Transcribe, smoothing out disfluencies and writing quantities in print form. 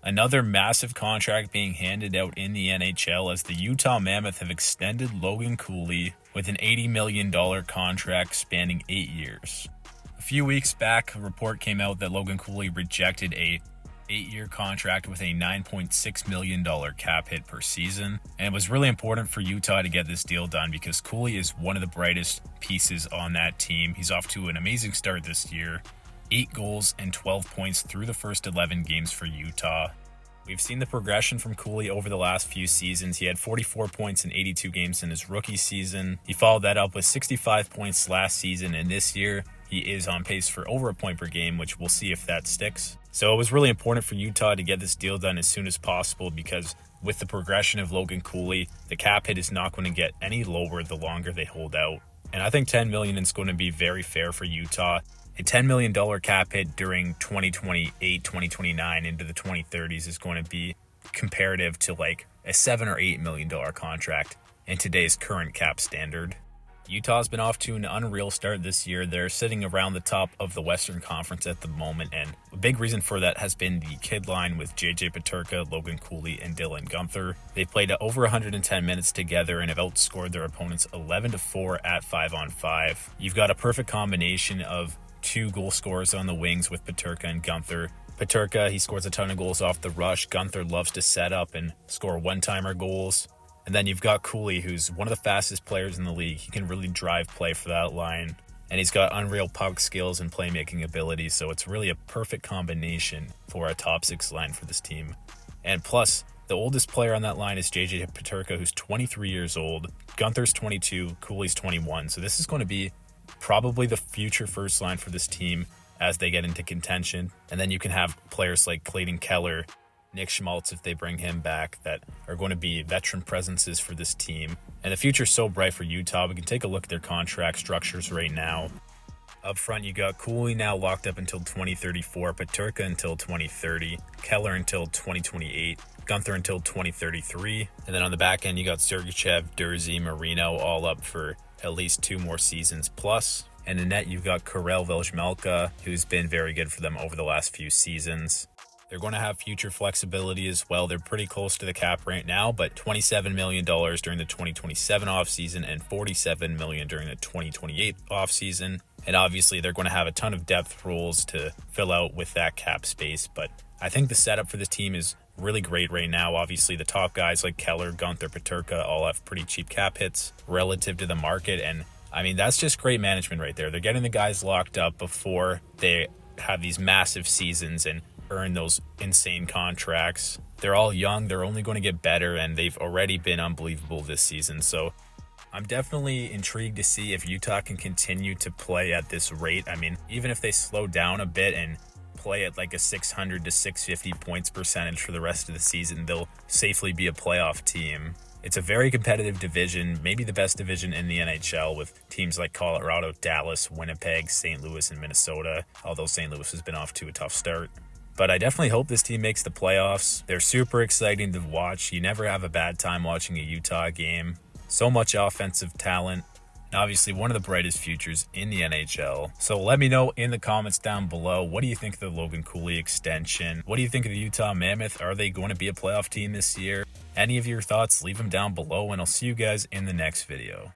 Another massive contract being handed out in the NHL as the Utah Mammoth have extended Logan Cooley with an $80 million contract spanning 8 years. A few weeks back, a report came out that Logan Cooley rejected a 8-year contract with a $9.6 million cap hit per season. And it was really important for Utah to get this deal done because Cooley is one of the brightest pieces on that team. He's off to an amazing start this year. 8 goals and 12 points through the first 11 games for Utah. We've seen the progression from Cooley over the last few seasons. He had 44 points in 82 games in his rookie season. He followed that up with 65 points last season, and this year he is on pace for over a point per game, which we'll see if that sticks. So it was really important for Utah to get this deal done as soon as possible because with the progression of Logan Cooley, the cap hit is not going to get any lower the longer they hold out. And I think $10 million is going to be very fair for Utah. A $10 million cap hit during 2028, 2029 into the 2030s is going to be comparative to like a $7 or $8 million contract in today's current cap standard. Utah's been off to an unreal start this year. They're sitting around the top of the Western Conference at the moment, and a big reason for that has been the kid line with JJ Peterka, Logan Cooley, and Dylan Guenther. They've played over 110 minutes together and have outscored their opponents 11-4 at 5-on-5. You've got a perfect combination of 2 goal scorers on the wings with Peterka and Guenther. Peterka, he scores a ton of goals off the rush. Guenther loves to set up and score one-timer goals. And then you've got Cooley, who's one of the fastest players in the league. He can really drive play for that line. And he's got unreal puck skills and playmaking ability, so it's really a perfect combination for a top 6 line for this team. And plus, the oldest player on that line is JJ Peterka, who's 23 years old. Guenther's 22, Cooley's 21. So this is going to be probably the future first line for this team as they get into contention. And then you can have players like Clayton Keller, Nick Schmaltz, if they bring him back, that are going to be veteran presences for this team. And the future's so bright for Utah. We can take a look at their contract structures right now. Up front, you got Cooley now locked up until 2034, Peterka until 2030, Keller until 2028, Guenther until 2033. And then on the back end, you got Sergachev, Durzi, Marino all up for at least 2 more seasons plus. And in net, you've got Karel Velžmelka, who's been very good for them over the last few seasons. They're going to have future flexibility as well. They're pretty close to the cap right now, but $27 million during the 2027 offseason and $47 million during the 2028 offseason. And obviously, they're going to have a ton of depth roles to fill out with that cap space. But I think the setup for this team is really great right now. Obviously, the top guys like Keller, Guenther, Peterka all have pretty cheap cap hits relative to the market. And I mean, that's just great management right there. They're getting the guys locked up before they have these massive seasons and earn those insane contracts. They're all young, they're only going to get better, and they've already been unbelievable this season. So I'm definitely intrigued to see if Utah can continue to play at this rate. I mean, even if they slow down a bit and play at like a 600 to 650 points percentage for the rest of the season, they'll safely be a playoff team. It's a very competitive division, maybe the best division in the NHL, with teams like Colorado, Dallas, Winnipeg, St. Louis, and Minnesota, although St. Louis has been off to a tough start. But I definitely hope this team makes the playoffs. They're super exciting to watch. You never have a bad time watching a Utah game. So much offensive talent. And obviously one of the brightest futures in the NHL. So let me know in the comments down below. What do you think of the Logan Cooley extension? What do you think of the Utah Mammoth? Are they going to be a playoff team this year? Any of your thoughts, leave them down below, and I'll see you guys in the next video.